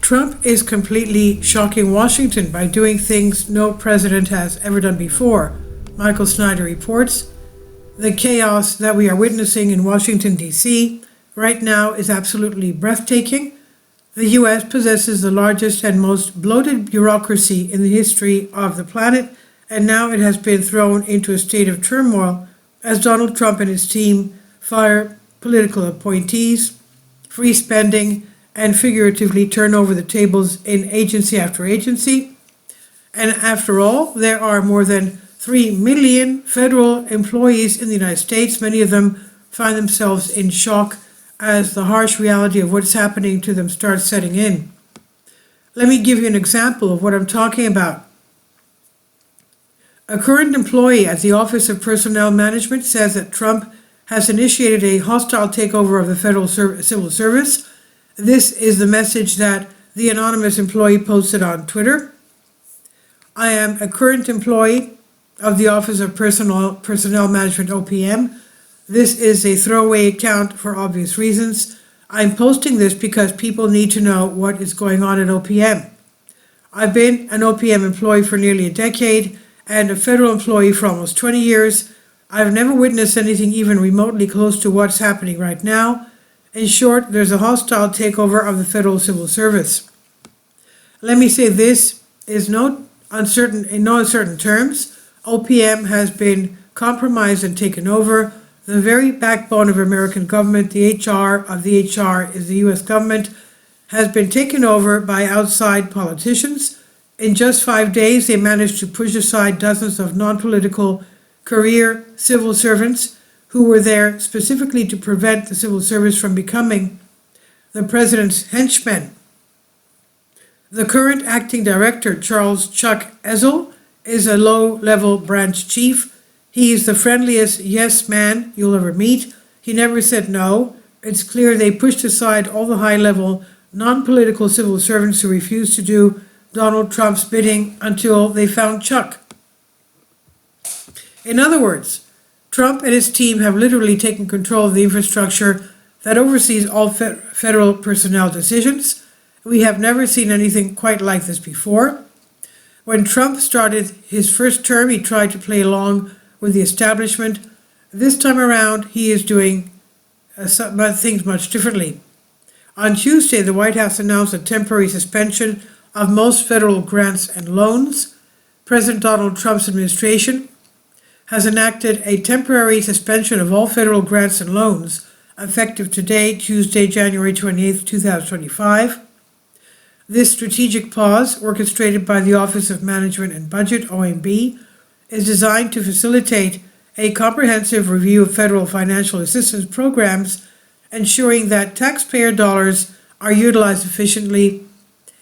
Trump is completely shocking Washington by doing things no president has ever done before, Michael Snyder reports. The chaos that we are witnessing in Washington, D.C. right now is absolutely breathtaking. The U.S. possesses the largest and most bloated bureaucracy in the history of the planet, and now it has been thrown into a state of turmoil as Donald Trump and his team fire political appointees, free spending, and figuratively turn over the tables in agency after agency. And after all, there are more than 3 million federal employees in the United States. Many of them find themselves in shock as the harsh reality of what's happening to them starts setting in. Let me give you an example of what I'm talking about. A current employee at the Office of Personnel Management says that Trump has initiated a hostile takeover of the federal civil service. This is the message that the anonymous employee posted on Twitter. I am a current employee of the Office of Personnel Management, OPM. This is a throwaway account for obvious reasons. I'm posting this because people need to know what is going on at OPM. I've been an OPM employee for nearly a decade and a federal employee for almost 20 years. I've never witnessed anything even remotely close to what's happening right now. In short, there's a hostile takeover of the federal civil service. Let me say this is in no uncertain terms. OPM has been compromised and taken over. The very backbone of American government, the HR of the HR is the U.S. government, has been taken over by outside politicians. In just 5 days, they managed to push aside dozens of non-political career civil servants who were there specifically to prevent the civil service from becoming the president's henchmen. The current acting director, Charles Chuck Ezel, is a low-level branch chief. He is the friendliest yes man you'll ever meet. He never said no. It's clear they pushed aside all the high-level, non-political civil servants who refused to do Donald Trump's bidding until they found Chuck. In other words, Trump and his team have literally taken control of the infrastructure that oversees all federal personnel decisions. We have never seen anything quite like this before. When Trump started his first term, he tried to play along with the establishment. This time around, he is doing things much differently. On Tuesday, the White House announced a temporary suspension of most federal grants and loans. President Donald Trump's administration has enacted a temporary suspension of all federal grants and loans effective today, Tuesday, January 28, 2025. This strategic pause, orchestrated by the Office of Management and Budget, OMB, is designed to facilitate a comprehensive review of federal financial assistance programs, ensuring that taxpayer dollars are utilized efficiently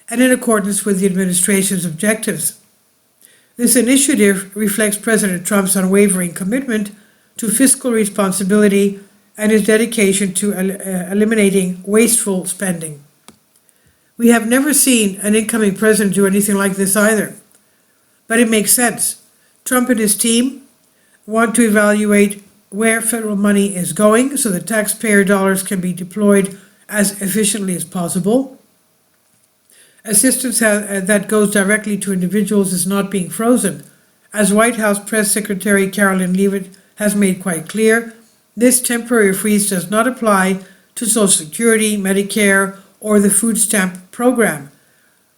and in accordance with the administration's objectives. This initiative reflects President Trump's unwavering commitment to fiscal responsibility and his dedication to eliminating wasteful spending. We have never seen an incoming president do anything like this either. But it makes sense. Trump and his team want to evaluate where federal money is going so that taxpayer dollars can be deployed as efficiently as possible. Assistance that goes directly to individuals is not being frozen. As White House Press Secretary Karoline Leavitt has made quite clear, this temporary freeze does not apply to Social Security, Medicare, or the food stamp program.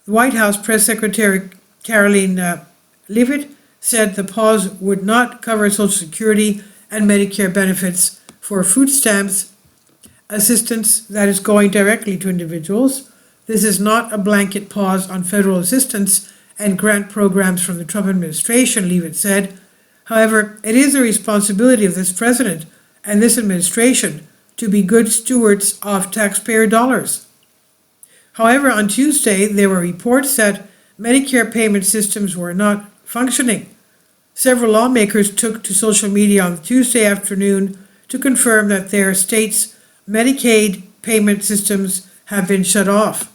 The White House Press Secretary Karoline Leavitt said the pause would not cover Social Security and Medicare benefits for food stamps, assistance that is going directly to individuals. This is not a blanket pause on federal assistance and grant programs from the Trump administration, Leavitt said. However, it is the responsibility of this president and this administration to be good stewards of taxpayer dollars. However, on Tuesday, there were reports that Medicare payment systems were not functioning. Several lawmakers took to social media on Tuesday afternoon to confirm that their states' Medicaid payment systems have been shut off.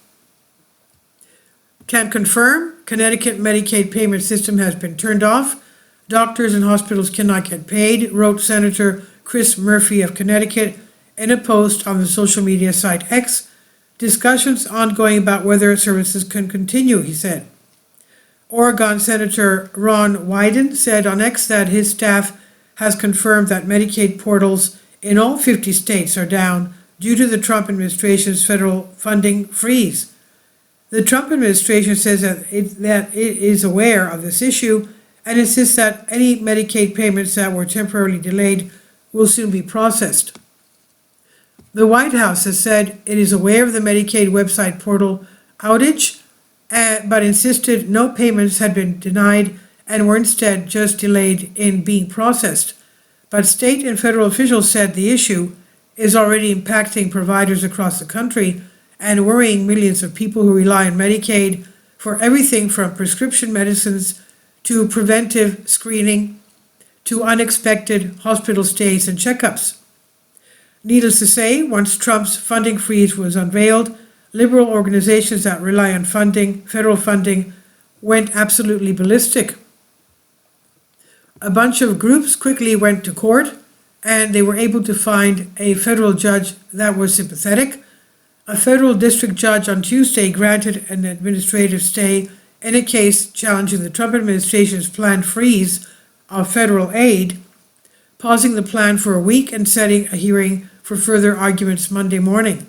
Can confirm, Connecticut Medicaid payment system has been turned off. Doctors and hospitals cannot get paid, wrote Senator Chris Murphy of Connecticut in a post on the social media site X. Discussions ongoing about whether services can continue, he said. Oregon Senator Ron Wyden said on X that his staff has confirmed that Medicaid portals in all 50 states are down due to the Trump administration's federal funding freeze. The Trump administration says that it is aware of this issue and insists that any Medicaid payments that were temporarily delayed will soon be processed. The White House has said it is aware of the Medicaid website portal outage, but insisted no payments had been denied and were instead just delayed in being processed. But state and federal officials said the issue is already impacting providers across the country and worrying millions of people who rely on Medicaid for everything from prescription medicines to preventive screening to unexpected hospital stays and checkups. Needless to say, once Trump's funding freeze was unveiled, liberal organizations that rely on federal funding, went absolutely ballistic. A bunch of groups quickly went to court, and they were able to find a federal judge that was sympathetic. A federal district judge on Tuesday granted an administrative stay in a case challenging the Trump administration's planned freeze of federal aid, pausing the plan for a week and setting a hearing for further arguments Monday morning.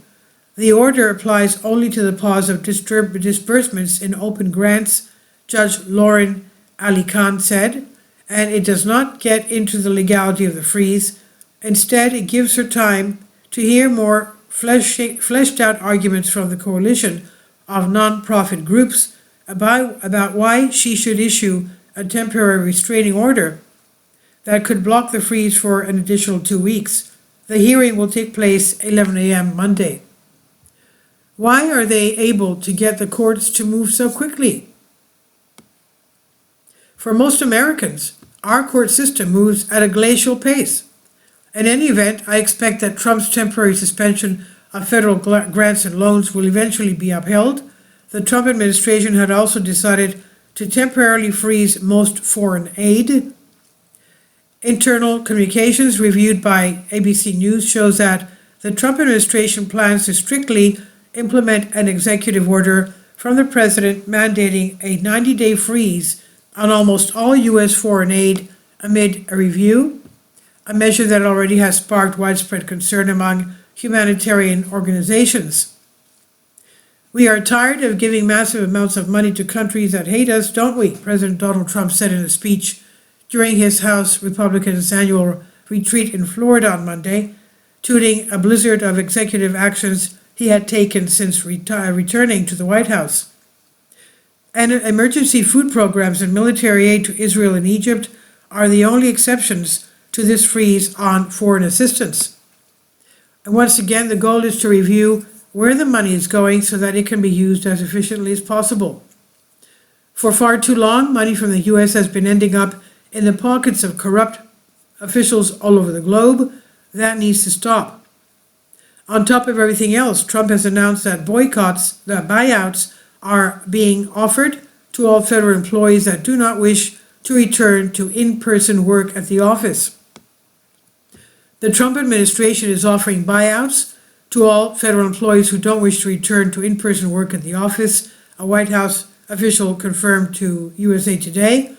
The order applies only to the pause of disbursements in open grants, Judge Lauren Ali Khan said, and it does not get into the legality of the freeze. Instead, it gives her time to hear more fleshed out arguments from the coalition of nonprofit groups about why she should issue a temporary restraining order that could block the freeze for an additional 2 weeks. The hearing will take place 11 a.m. Monday. Why are they able to get the courts to move so quickly? For most Americans, our court system moves at a glacial pace. In any event, I expect that Trump's temporary suspension of federal grants and loans will eventually be upheld. The Trump administration had also decided to temporarily freeze most foreign aid. Internal communications reviewed by ABC News shows that the Trump administration plans to strictly implement an executive order from the president mandating a 90-day freeze on almost all U.S. foreign aid amid a review, a measure that already has sparked widespread concern among humanitarian organizations. We are tired of giving massive amounts of money to countries that hate us, don't we? President Donald Trump said in a speech during his House Republicans' annual retreat in Florida on Monday, touting a blizzard of executive actions he had taken since returning to the White House. And emergency food programs and military aid to Israel and Egypt are the only exceptions to this freeze on foreign assistance. And once again, the goal is to review where the money is going so that it can be used as efficiently as possible. For far too long, money from the U.S. has been ending up in the pockets of corrupt officials all over the globe. That needs to stop. On top of everything else, Trump has announced that buyouts are being offered to all federal employees that do not wish to return to in-person work at the office. The Trump administration is offering buyouts to all federal employees who don't wish to return to in-person work at the office, a White House official confirmed to USA Today.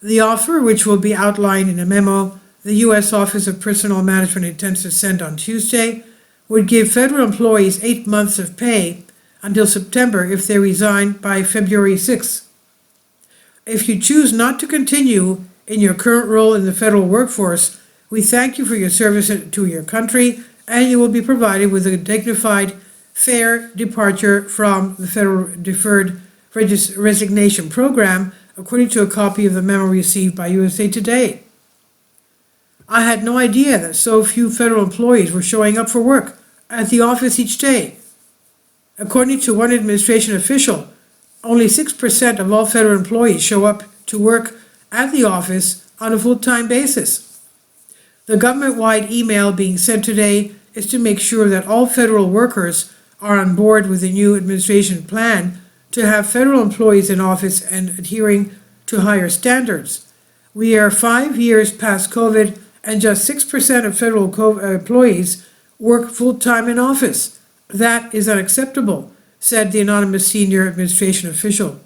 The offer, which will be outlined in a memo the U.S. Office of Personnel Management intends to send on Tuesday, would give federal employees 8 months of pay until September if they resign by February 6th. If you choose not to continue in your current role in the federal workforce, we thank you for your service to your country, and you will be provided with a dignified, fair departure from the federal deferred resignation program, according to a copy of the memo received by USA Today. I had no idea that so few federal employees were showing up for work at the office each day. According to one administration official, only 6% of all federal employees show up to work at the office on a full-time basis. The government-wide email being sent today is to make sure that all federal workers are on board with the new administration plan to have federal employees in office and adhering to higher standards. We are 5 years past COVID, and just 6% of federal employees work full-time in office. That is unacceptable, said the anonymous senior administration official.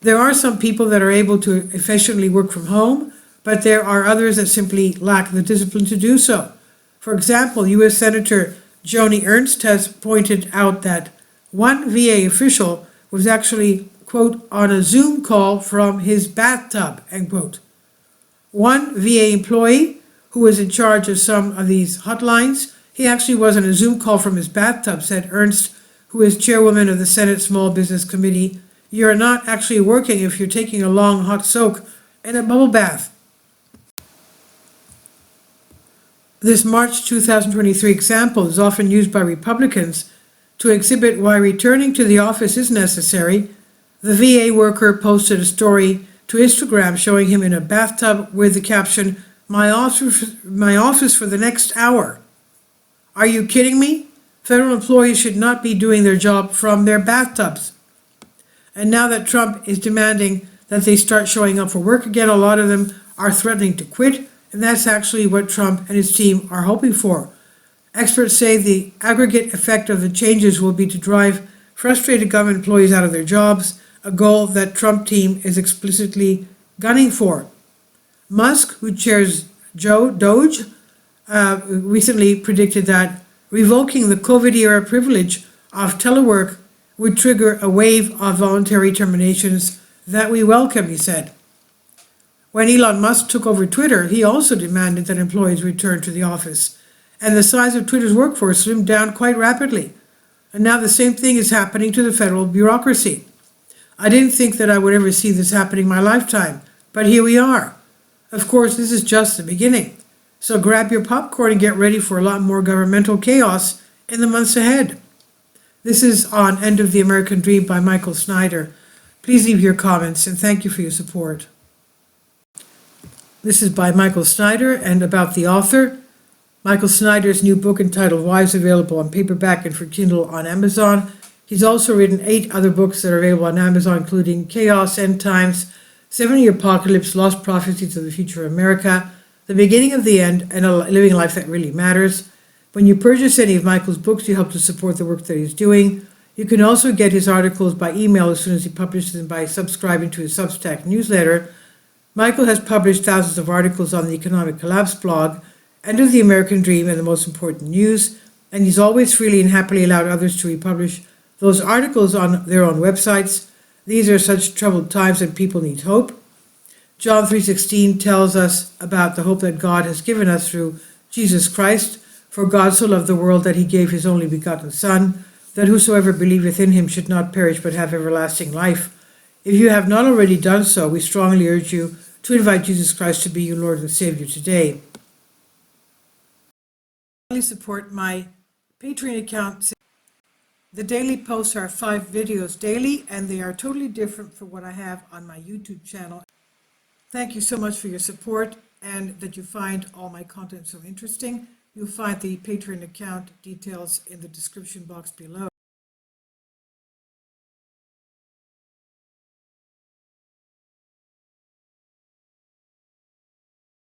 There are some people that are able to efficiently work from home, but there are others that simply lack the discipline to do so. For example, U.S. Senator Joni Ernst has pointed out that one VA official was actually, quote, on a Zoom call from his bathtub, end quote. One VA employee who was in charge of some of these hotlines, he actually was on a Zoom call from his bathtub, said Ernst, who is chairwoman of the Senate Small Business Committee. You're not actually working if you're taking a long hot soak in a bubble bath. This March 2023 example is often used by Republicans to exhibit why returning to the office is necessary. The VA worker posted a story to Instagram showing him in a bathtub with the caption, my office for the next hour. Are you kidding me? Federal employees should not be doing their job from their bathtubs. And now that Trump is demanding that they start showing up for work again, a lot of them are threatening to quit, and that's actually what Trump and his team are hoping for. Experts say the aggregate effect of the changes will be to drive frustrated government employees out of their jobs, a goal that Trump team is explicitly gunning for. Musk, who chairs Doge, recently predicted that revoking the COVID-era privilege of telework would trigger a wave of voluntary terminations that we welcome, he said. When Elon Musk took over Twitter, he also demanded that employees return to the office, and the size of Twitter's workforce slimmed down quite rapidly. And now the same thing is happening to the federal bureaucracy. I didn't think that I would ever see this happening in my lifetime, but here we are. Of course, this is just the beginning. So grab your popcorn and get ready for a lot more governmental chaos in the months ahead. This is on End of the American Dream by Michael Snyder. Please leave your comments and thank you for your support. This is by Michael Snyder and about the author. Michael Snyder's new book entitled Why is available on paperback and for Kindle on Amazon. He's also written 8 other books that are available on Amazon, including Chaos, End Times, 70 Apocalypse, Lost Prophecies of the Future of America, The Beginning of the End, and Living a Life That Really Matters. When you purchase any of Michael's books, you help to support the work that he's doing. You can also get his articles by email as soon as he publishes them by subscribing to his Substack newsletter. Michael has published thousands of articles on the Economic Collapse blog, End of the American Dream, and the Most Important News, and he's always freely and happily allowed others to republish those articles on their own websites. These are such troubled times and people need hope. John 3:16 tells us about the hope that God has given us through Jesus Christ. For God so loved the world that he gave his only begotten Son, that whosoever believeth in him should not perish but have everlasting life. If you have not already done so, we strongly urge you to invite Jesus Christ to be your Lord and Savior today. Please support my Patreon account. The daily posts are 5 videos daily, and they are totally different from what I have on my YouTube channel. Thank you so much for your support and that you find all my content so interesting. You'll find the Patreon account details in the description box below.